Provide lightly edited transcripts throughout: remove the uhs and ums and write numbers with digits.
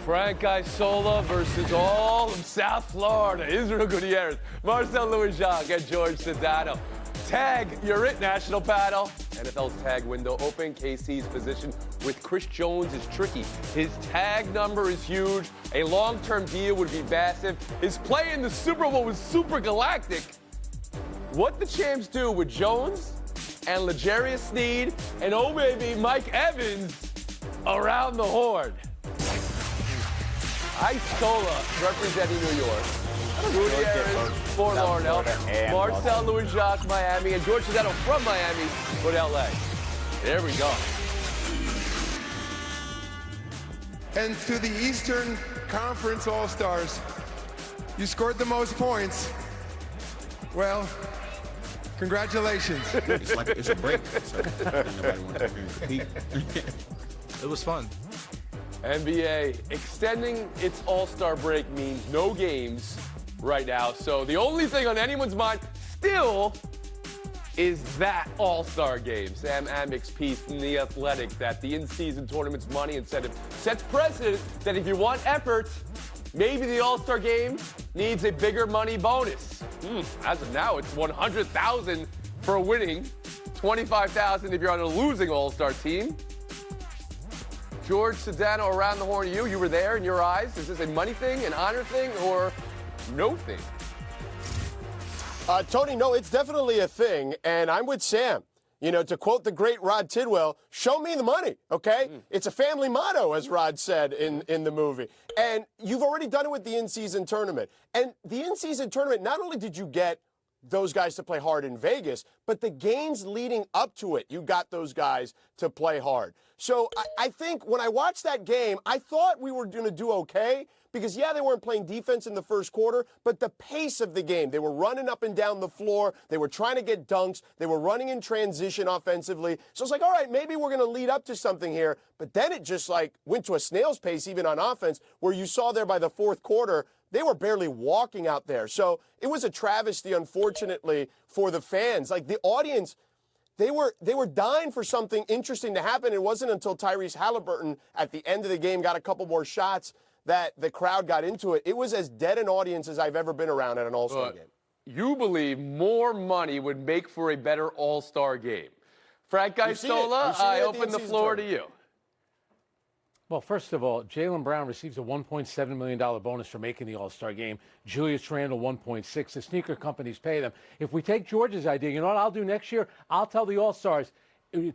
Frank Isola versus all of South Florida. Israel Gutierrez, Marcel Louis-Jacques, and George Sedano. Tag, you're it, National Paddle. NFL's tag window open. KC's position with Chris Jones is tricky. His tag number is huge. A long-term deal would be massive. His play in the Super Bowl was super galactic. What the champs do with Jones and L'Jarius Sneed and, oh baby, Mike Evans around the horn. Isola representing New York. Gutierrez for Lauderdale. Marcel Louis-Jacques, Miami. And George Sedano from Miami with LA. There we go. And to the Eastern Conference All-Stars, you scored the most points. Well, congratulations. It's like it's a break, so nobody wants to compete. It was fun. NBA extending its All-Star break means no games right now. So the only thing on anyone's mind still is that All-Star game. Sam Amick's piece in The Athletic that the in-season tournament's money incentive sets precedent that if you want effort, maybe the All-Star game needs a bigger money bonus. As of now, it's $100,000 for winning, $25,000 if you're on a losing All-Star team. George Sedano, around the horn, you were there in your eyes. Is this a money thing, an honor thing, or no thing? Tony, no, it's definitely a thing, and I'm with Sam. You know, to quote the great Rod Tidwell, show me the money, okay? It's a family motto, as Rod said in the movie. And you've already done it with the in-season tournament. And the in-season tournament, not only did you get those guys to play hard in Vegas, but the games leading up to it, you got those guys to play hard. So I think when I watched that game, I thought we were going to do okay because, yeah, they weren't playing defense in the first quarter, but the pace of the game, they were running up and down the floor. They were trying to get dunks. They were running in transition offensively. So it's like, all right, maybe we're going to lead up to something here. But then it just like went to a snail's pace even on offense where you saw there by the fourth quarter, they were barely walking out there. So it was a travesty, unfortunately, for the fans. Like the audience, they were dying for something interesting to happen. It wasn't until Tyrese Halliburton at the end of the game got a couple more shots that the crowd got into it. It was as dead an audience as I've ever been around at an All-Star game. You believe more money would make for a better All-Star game. Frank Isola, I open the floor to you. Well, first of all, Jaylen Brown receives a $1.7 million bonus for making the All-Star game. Julius Randle, $1.6. The sneaker companies pay them. If we take George's idea, you know what I'll do next year? I'll tell the All-Stars,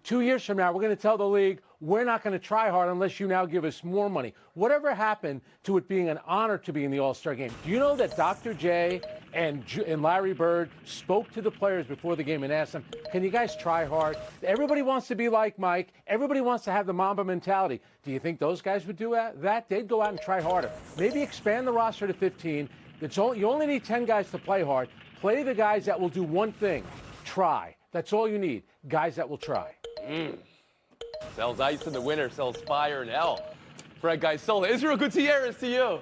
2 years from now, we're going to tell the league, we're not going to try hard unless you now give us more money. Whatever happened to it being an honor to be in the All-Star game? Do you know that Dr. J and Larry Bird spoke to the players before the game and asked them, can you guys try hard? Everybody wants to be like Mike. Everybody wants to have the Mamba mentality. Do you think those guys would do that? They'd go out and try harder. Maybe expand the roster to 15. You only need 10 guys to play hard. Play the guys that will do one thing, try. That's all you need, guys that will try. Sells ice in the winter, sells fire in hell. Frank Isola, Israel Gutierrez to you.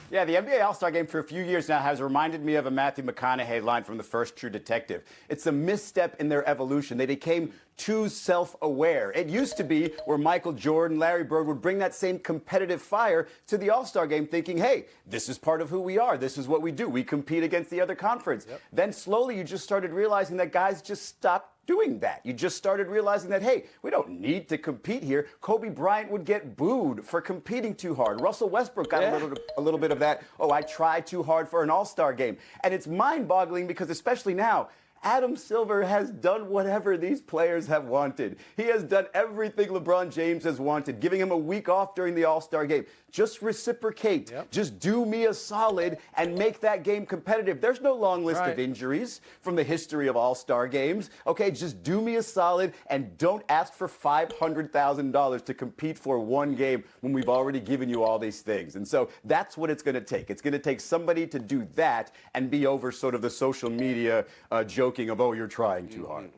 Yeah, the NBA All-Star Game for a few years now has reminded me of a Matthew McConaughey line from The First True Detective. It's a misstep in their evolution. They became too self-aware. It used to be where Michael Jordan, Larry Bird would bring that same competitive fire to the All-Star Game thinking, hey, this is part of who we are. This is what we do. We compete against the other conference. Then slowly you just started realizing that guys just stopped doing that. You just started realizing that, hey, we don't need to compete here. Kobe Bryant would get booed for competing too hard. Russell Westbrook got a little bit of that, oh, I tried too hard for an All-Star game. And it's mind-boggling because especially now, Adam Silver has done whatever these players have wanted. He has done everything LeBron James has wanted, giving him a week off during the All-Star game. Just reciprocate. Just do me a solid and make that game competitive. There's no long list of injuries from the history of All-Star games. Okay, just do me a solid and don't ask for $500,000 to compete for one game when we've already given you all these things. And so that's what it's going to take. It's going to take somebody to do that and be over sort of the social media joking of, oh, you're trying too hard.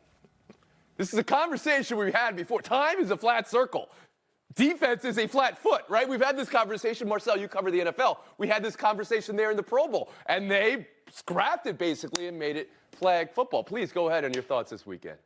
This is a conversation we've had before. Time is a flat circle. Defense is a flat foot, right? We've had this conversation. Marcel, you cover the NFL. We had this conversation there in the Pro Bowl, and they scrapped it basically and made it flag football. Please go ahead on your thoughts this weekend.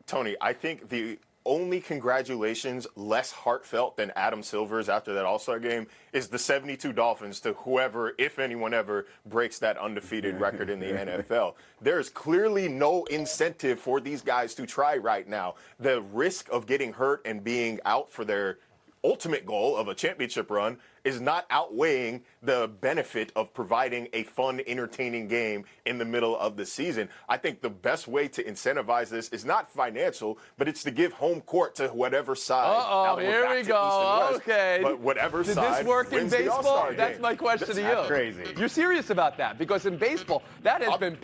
Tony, I think the only congratulations less heartfelt than Adam Silver's after that All-Star game is the 72 Dolphins to whoever, if anyone ever, breaks that undefeated record in the NFL. There is clearly no incentive for these guys to try right now. The risk of getting hurt and being out for their ultimate goal of a championship run is not outweighing the benefit of providing a fun, entertaining game in the middle of the season. I think the best way to incentivize this is not financial, but it's to give home court to whatever side. Uh-oh, here we go. Okay. But whatever Did side this work in wins the baseball? All-Star That's game. my question to you. That's crazy. You're serious about that? Because in baseball, that has been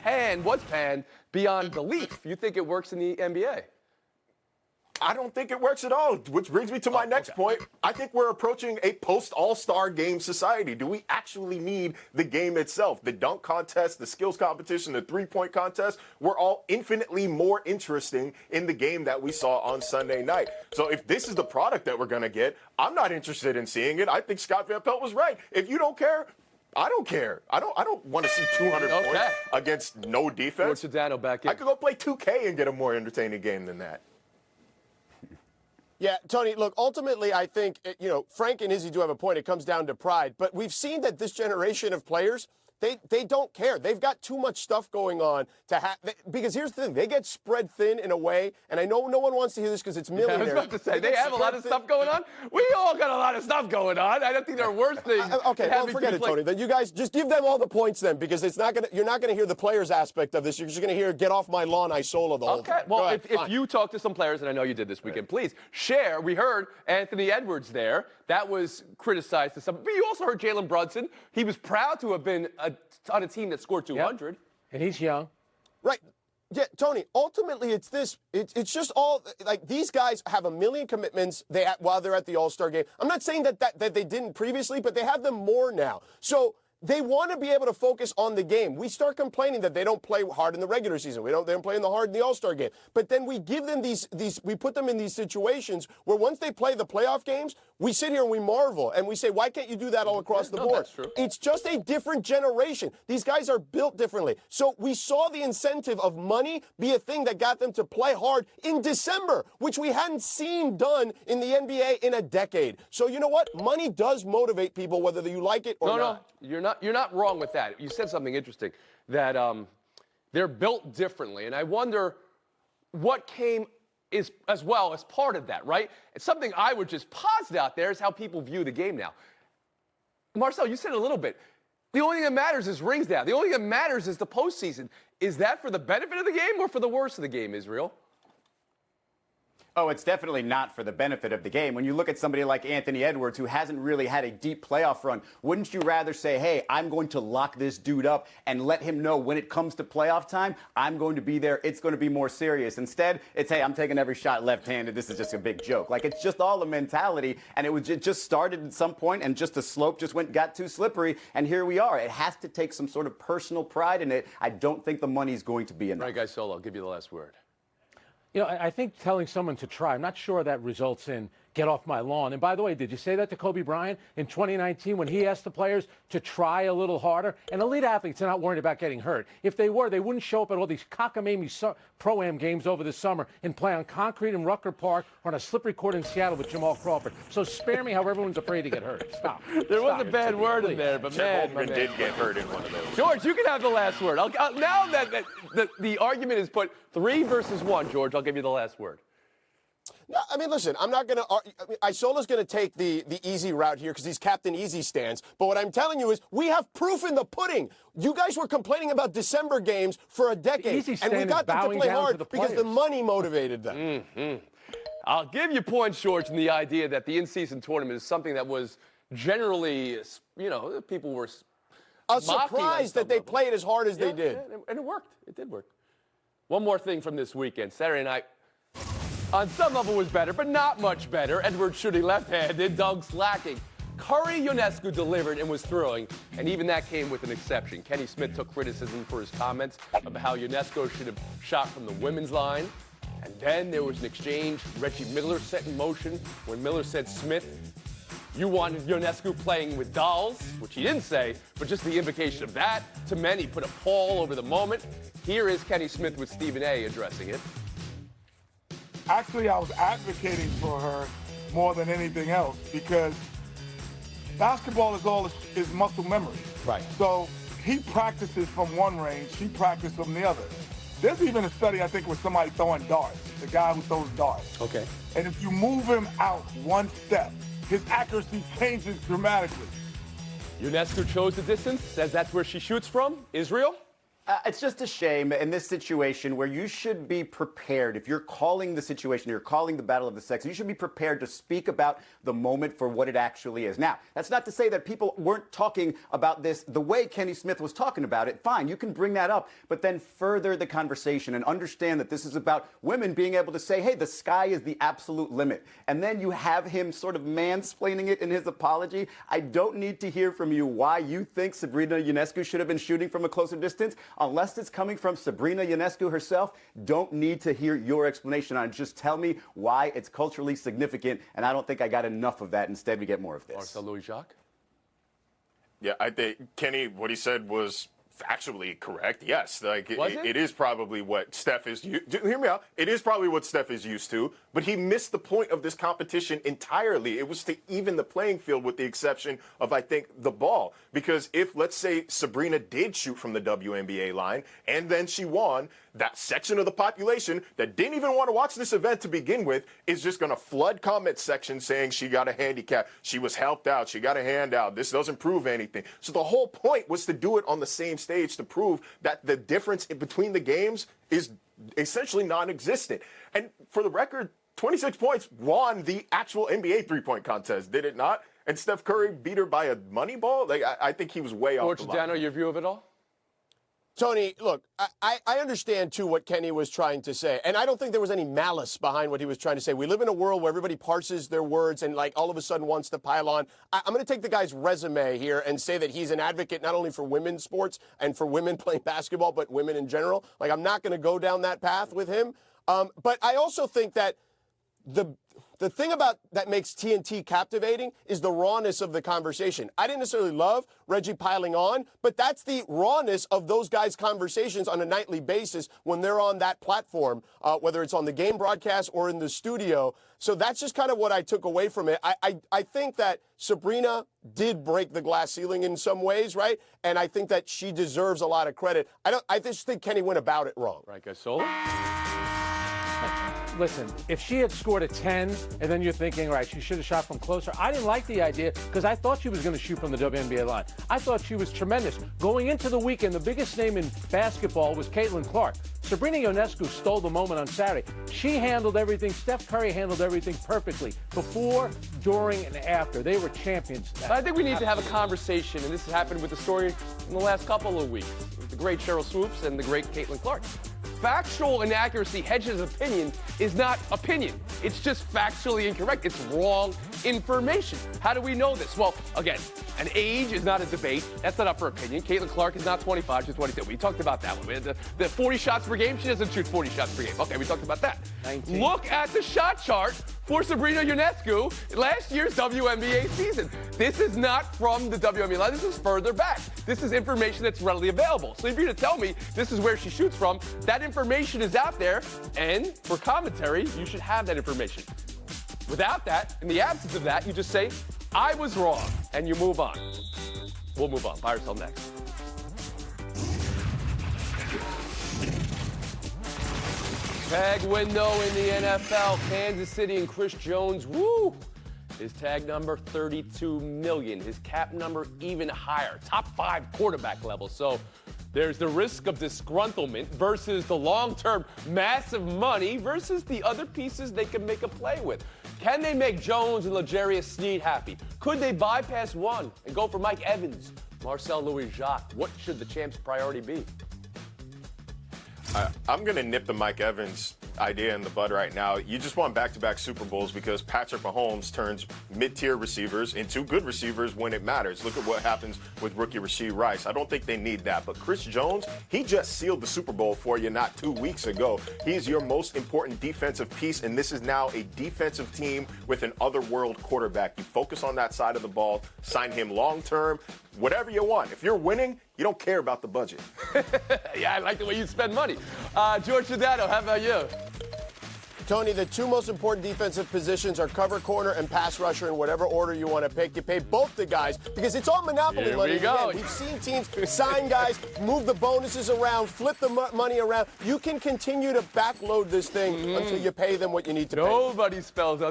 was panned beyond belief. You think it works in the NBA? I don't think it works at all, which brings me to my next point. I think we're approaching a post-All-Star game society. Do we actually need the game itself? The dunk contest, the skills competition, the three-point contest were all infinitely more interesting in the game that we saw on Sunday night. So if this is the product that we're going to get, I'm not interested in seeing it. I think Scott Van Pelt was right. If you don't care, I don't care. I don't want to see 200 points against no defense. George Sedano back in. I could go play 2K and get a more entertaining game than that. Yeah, Tony, look, ultimately, I think, Frank and Izzy do have a point. It comes down to pride. But we've seen that this generation of players, they don't care. They've got too much stuff going on to have. Because here's the thing. They get spread thin in a way, and I know no one wants to hear this because it's millionaires. I was about to say, they have a lot of stuff going on. We all got a lot of stuff going on. I don't think there are worse things. Okay, well, forget it, Tony. Then you guys just give them all the points then, because you're not going to hear the players aspect of this. You're just going to hear "Get off my lawn, Isola" the whole time. Okay, well, if you talk to some players, and I know you did this weekend, please share. We heard Anthony Edwards there. That was criticized to some. But you also heard Jalen Brunson. He was proud to have been on a team that scored 200. Yep. And he's young. Right. Yeah, Tony, ultimately it's this. It's just all, like, these guys have a million commitments while they're at the All-Star game. I'm not saying that they didn't previously, but they have them more now. So they want to be able to focus on the game. We start complaining that they don't play hard in the regular season. They don't play hard in the All-Star game. But then we give them we put them in these situations where once they play the playoff games, we sit here and we marvel and we say, why can't you do that all across the board? That's true. It's just a different generation. These guys are built differently. So we saw the incentive of money be a thing that got them to play hard in December, which we hadn't seen done in the NBA in a decade. So you know what? Money does motivate people, whether you like it or not. No, you're not wrong with that. You said something interesting, that they're built differently. And I wonder what came as well as part of that, right? It's something I would just posit out there is how people view the game now. Marcel, you said it a little bit. The only thing that matters is rings now. The only thing that matters is the postseason. Is that for the benefit of the game or for the worst of the game, Israel? Oh, it's definitely not for the benefit of the game. When you look at somebody like Anthony Edwards, who hasn't really had a deep playoff run, wouldn't you rather say, hey, I'm going to lock this dude up and let him know when it comes to playoff time, I'm going to be there, it's going to be more serious. Instead, it's, hey, I'm taking every shot left-handed, this is just a big joke. Like, it's just all a mentality, and it just started at some point, and just the slope just got too slippery, and here we are. It has to take some sort of personal pride in it. I don't think the money's going to be enough. Right, guys, Solo, I'll give you the last word. I think telling someone to try, I'm not sure that results in get off my lawn. And by the way, did you say that to Kobe Bryant in 2019 when he asked the players to try a little harder? And elite athletes are not worried about getting hurt. If they were, they wouldn't show up at all these cockamamie Pro-Am games over the summer and play on concrete in Rucker Park or on a slippery court in Seattle with Jamal Crawford. So spare me how everyone's afraid to get hurt. Stop. There was a bad word in there, but Chet Holmgren did get hurt in one of those. George, you can have the last word. Now that the argument is put 3 versus 1, George, I'll give you the last word. No, I mean, listen, I'm not going to Isola's going to take the easy route here because he's Captain Easy stance. But what I'm telling you is we have proof in the pudding. You guys were complaining about December games for a decade. And we got them to play hard because the money motivated them. Mm-hmm. I'll give you points, George, in the idea that the in-season tournament is something that was generally, people were surprised that they played as hard as they did. And it worked. It did work. One more thing from this weekend. Saturday night, on some level was better, but not much better. Edwards shooting left-handed, Doug slacking. Curry Ionescu delivered and was thrilling, and even that came with an exception. Kenny Smith took criticism for his comments about how Ionescu should have shot from the women's line. And then there was an exchange Reggie Miller set in motion when Miller said, Smith, you wanted Ionescu playing with dolls, which he didn't say, but just the implication of that. To many, put a pall over the moment. Here is Kenny Smith with Stephen A. addressing it. Actually, I was advocating for her more than anything else because basketball is muscle memory. Right. So he practices from one range, she practices from the other. There's even a study, I think, with somebody throwing darts, the guy who throws darts. Okay. And if you move him out one step, his accuracy changes dramatically. Ionescu chose the distance, says that's where she shoots from. Israel? It's just a shame in this situation where you should be prepared. If you're calling the situation, you're calling the battle of the sexes, you should be prepared to speak about the moment for what it actually is. Now, that's not to say that people weren't talking about this the way Kenny Smith was talking about it. Fine, you can bring that up, but then further the conversation and understand that this is about women being able to say, hey, the sky is the absolute limit. And then you have him sort of mansplaining it in his apology. I don't need to hear from you why you think Sabrina Ionescu should have been shooting from a closer distance. Unless it's coming from Sabrina Ionescu herself, don't need to hear your explanation on it. Just tell me why it's culturally significant, and I don't think I got enough of that. Instead, we get more of this. Marcel Louis-Jacques? Yeah, I think, Kenny, what he said was factually correct. Yes, like it is probably what Steph is. Hear me out. It is probably what Steph is used to, but he missed the point of this competition entirely. It was to even the playing field, with the exception of, I think, the ball. Because if, let's say, Sabrina did shoot from the WNBA line and then she won, that section of the population that didn't even want to watch this event to begin with is just going to flood comment section saying she got a handicap, she was helped out, she got a handout, this doesn't prove anything. So the whole point was to do it on the same stage to prove that the difference in between the games is essentially non-existent. And for the record, 26 points won the actual NBA three-point contest, did it not? And Steph Curry beat her by a money ball? Like, I think he was way off the line. Giordano, your view of it all? Tony, look, I understand, too, what Kenny was trying to say. And I don't think there was any malice behind what he was trying to say. We live in a world where everybody parses their words and, like, all of a sudden wants to pile on. I'm going to take the guy's resume here and say that he's an advocate not only for women's sports and for women playing basketball, but women in general. Like, I'm not going to go down that path with him. But I also think that the thing about that makes TNT captivating is the rawness of the conversation. I didn't necessarily love Reggie piling on, but that's the rawness of those guys' conversations on a nightly basis when they're on that platform, whether it's on the game broadcast or in the studio. So that's just kind of what I took away from it. I think that Sabrina did break the glass ceiling in some ways, right? And I think that she deserves a lot of credit. I just think Kenny went about it wrong. Right, Gasol? Listen, if she had scored a 10 and then you're thinking, all right, she should have shot from closer, I didn't like the idea because I thought she was going to shoot from the WNBA line. I thought she was tremendous. Going into the weekend, the biggest name in basketball was Caitlin Clark. Sabrina Ionescu stole the moment on Saturday. She handled everything. Steph Curry handled everything perfectly. Before, during, and after. They were champions. I think we need to have a conversation, and this has happened with the story in the last couple of weeks. The great Cheryl Swoops and the great Caitlin Clark. Factual inaccuracy, Hedges' opinion, is not opinion. It's just factually incorrect. It's wrong information. How do we know this? Well, again, an age is not a debate. That's not up for opinion. Caitlin Clark is not 25, she's 22. We talked about that one. We had the 40 shots per game. She doesn't shoot 40 shots per game. Okay, we talked about that. 19. Look at the shot chart for Sabrina Ionescu last year's WNBA season. This is not from the WNBA line. This is further back. This is information that's readily available. So if you're going to tell me this is where she shoots from, that information is out there, and for commentary, you should have that information. Without that, in the absence of that, you just say, I was wrong, and you move on. We'll move on. Buy or sell next. Tag window in the NFL. Kansas City and Chris Jones. Woo! His tag number, 32 million. His cap number, even higher. Top 5 quarterback level. So there's the risk of disgruntlement versus the long-term massive money versus the other pieces they can make a play with. Can they make Jones and L'Jarius Sneed happy? Could they bypass one and go for Mike Evans, Marcel Louis-Jacques? What should the champs' priority be? I'm going to nip the Mike Evans idea in the bud right now. You just want back-to-back Super Bowls because Patrick Mahomes turns mid-tier receivers into good receivers when it matters. Look at what happens with rookie Rashee Rice. I don't think they need that. But Chris Jones, he just sealed the Super Bowl for you not 2 weeks ago. He's your most important defensive piece, and this is now a defensive team with an otherworld quarterback. You focus on that side of the ball, sign him long-term, whatever you want. If you're winning, you don't care about the budget. Yeah, I like the way you spend money. George Giordano, how about you? Tony, the two most important defensive positions are cover corner and pass rusher in whatever order you want to pick. You pay both the guys because it's all monopoly Here money. we go. Again, we've seen teams sign guys, move the bonuses around, flip the money around. You can continue to backload this thing until you pay them what you need to pay. Nobody spends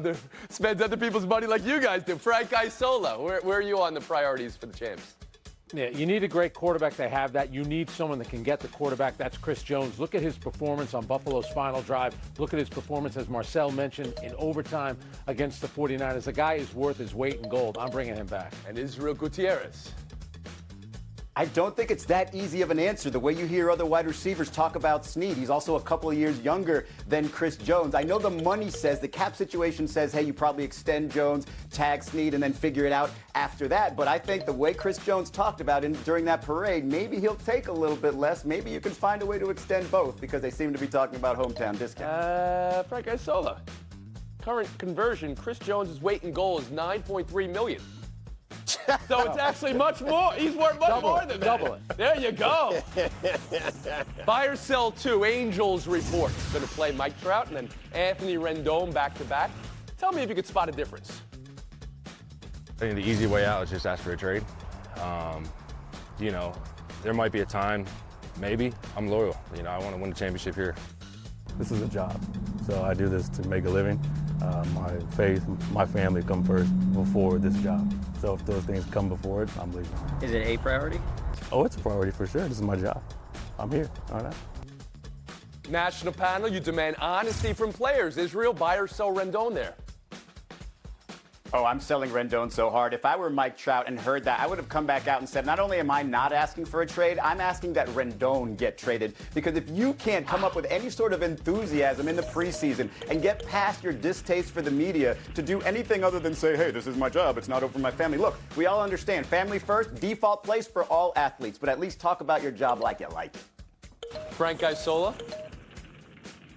other people's money like you guys do. Frank Isola, where are you on the priorities for the champs? Yeah, you need a great quarterback to have that. You need someone that can get the quarterback. That's Chris Jones. Look at his performance on Buffalo's final drive. Look at his performance, as Marcel mentioned, in overtime against the 49ers. The guy is worth his weight in gold. I'm bringing him back. And Israel Gutierrez. I don't think it's that easy of an answer. The way you hear other wide receivers talk about Snead, he's also a couple of years younger than Chris Jones. I know the money says, the cap situation says, hey, you probably extend Jones, tag Snead, and then figure it out after that. But I think the way Chris Jones talked about it during that parade, maybe he'll take a little bit less. Maybe you can find a way to extend both because they seem to be talking about hometown discount. Frank Isola. Current conversion, Chris Jones' weight in goal is $9.3 million. So it's actually much more. He's worth much more than that. Double it. There you go. Buy or sell two. Angels report. Going to play Mike Trout and then Anthony Rendon back-to-back. Tell me if you could spot a difference. I think the easy way out is just ask for a trade. You know, there might be a time, maybe. I'm loyal. You know, I want to win the championship here. This is a job, so I do this to make a living. My faith, my family come first before this job. So if those things come before it, I'm leaving. Is it a priority? Oh, it's a priority for sure. This is my job. I'm here. All right. National panel, you demand honesty from players. Israel, buy or sell Rendon there? Oh, I'm selling Rendon so hard. If I were Mike Trout and heard that, I would have come back out and said, not only am I not asking for a trade, I'm asking that Rendon get traded. Because if you can't come up with any sort of enthusiasm in the preseason and get past your distaste for the media to do anything other than say, hey, this is my job, it's not over my family. Look, we all understand family first, default place for all athletes, but at least talk about your job like you like it. Frank Isola?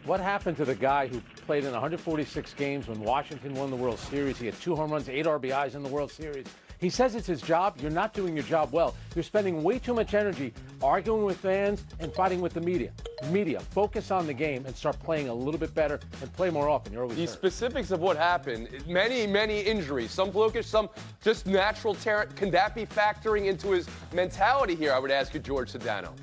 What happened to the guy who played in 146 games when Washington won the World Series? He had 2 home runs, 8 RBIs in the World Series. He says it's his job. You're not doing your job well. You're spending way too much energy arguing with fans and fighting with the media. Focus on the game and start playing a little bit better and play more often. You're always The hurt. specifics of what happened, many injuries, some flukish, some just natural talent. Can that be factoring into his mentality here, I would ask you, George Sedano?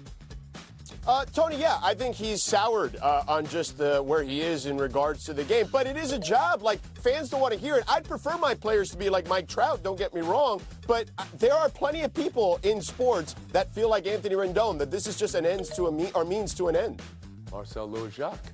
Tony, yeah, I think he's soured on just where he is in regards to the game. But it is a job. Like, fans don't want to hear it. I'd prefer my players to be like Mike Trout, don't get me wrong. But there are plenty of people in sports that feel like Anthony Rendon, that this is just an ends to a means to an end. Marcel Louis-Jacques.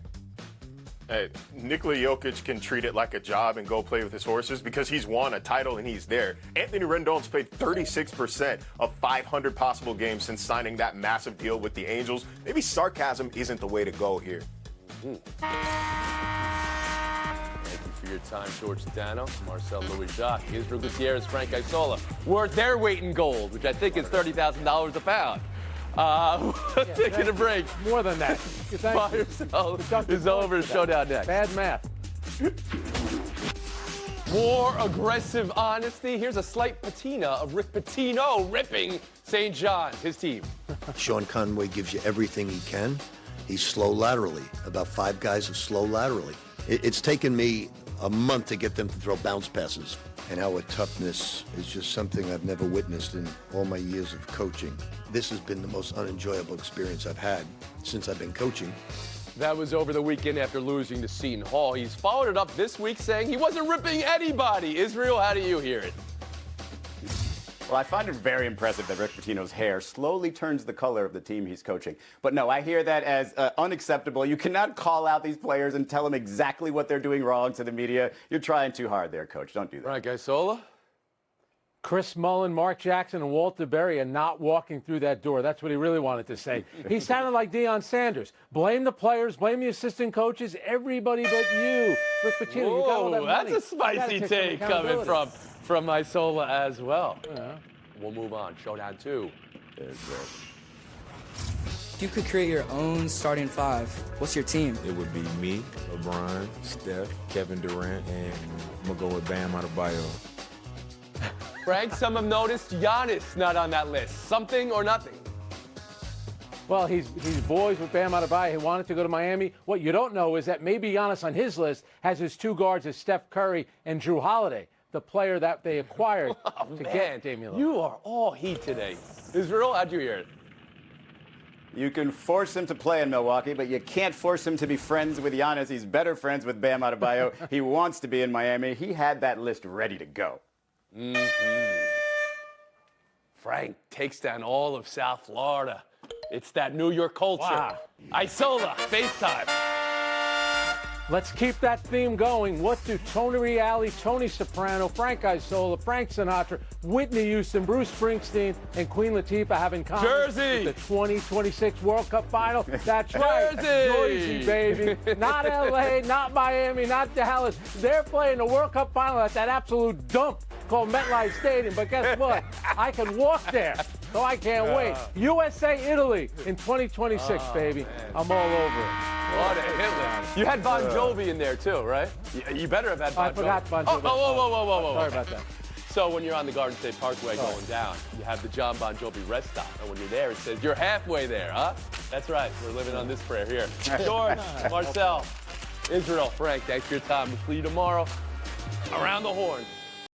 Hey, Nikola Jokic can treat it like a job and go play with his horses because he's won a title and he's there. Anthony Rendon's played 36% of 500 possible games since signing that massive deal with the Angels. Maybe sarcasm isn't the way to go here. Thank you for your time, George Sedano, Marcel Louis-Jacques, Israel Gutierrez, Frank Isola. Worth their weight in gold, which I think is $30,000 a pound. Taking a break. More than that. Buy or sell is over. Showdown next. Bad math. More aggressive honesty. Here's a slight patina of Rick Pitino ripping St. John's, his team. Sean Conway gives you everything he can. He's slow laterally. About 5 guys are slow laterally. It's taken me a month to get them to throw bounce passes. And our toughness is just something I've never witnessed in all my years of coaching. This has been the most unenjoyable experience I've had since I've been coaching. That was over the weekend after losing to Seton Hall. He's followed it up this week saying he wasn't ripping anybody. Israel, how do you hear it? Well, I find it very impressive that Rick Pitino's hair slowly turns the color of the team he's coaching. But no, I hear that as unacceptable. You cannot call out these players and tell them exactly what they're doing wrong to the media. You're trying too hard there, Coach. Don't do that. Right, Isola? Chris Mullin, Mark Jackson, and Walter Berry are not walking through that door. That's what he really wanted to say. He sounded like Deion Sanders. Blame the players, blame the assistant coaches, everybody but you. Rick Pitino, you got all that money. That's a spicy take coming from Isola as well. Yeah. We'll move on. Showdown 2. If you could create your own starting 5, what's your team? It would be me, LeBron, Steph, Kevin Durant, and I'm going to go with Bam Adebayo. Frank, some have noticed Giannis not on that list. Something or nothing? Well, he's boys with Bam Adebayo. He wanted to go to Miami. What you don't know is that maybe Giannis on his list has his two guards as Steph Curry and Drew Holiday, the player that they acquired to get Damian Lillard. You are all heat today. Israel, how'd you hear it? You can force him to play in Milwaukee, but you can't force him to be friends with Giannis. He's better friends with Bam Adebayo. He wants to be in Miami. He had that list ready to go. Frank takes down all of South Florida. It's that New York culture. Wow. Isola, FaceTime. Let's keep that theme going. What do Tony Reali, Tony Soprano, Frank Isola, Frank Sinatra, Whitney Houston, Bruce Springsteen, and Queen Latifah have in common? Jersey! With the 2026 World Cup final. That's right. Jersey! Jersey, baby. Not LA, not Miami, not Dallas. They're playing the World Cup final at that absolute dump called MetLife Stadium. But guess what? I can walk there. So I can't wait. USA, Italy in 2026, baby. Man. I'm all over it. What a hit. You had Bon Jovi in there too, right? You better have had Bon Jovi. I forgot Bon Jovi. Whoa. Sorry about that. So when you're on the Garden State Parkway going down, you have the John Bon Jovi rest stop. And when you're there, it says, you're halfway there, huh? That's right. We're living on this prayer here. George, Marcel, Israel, Frank, thanks for your time. We'll see you tomorrow around the horn.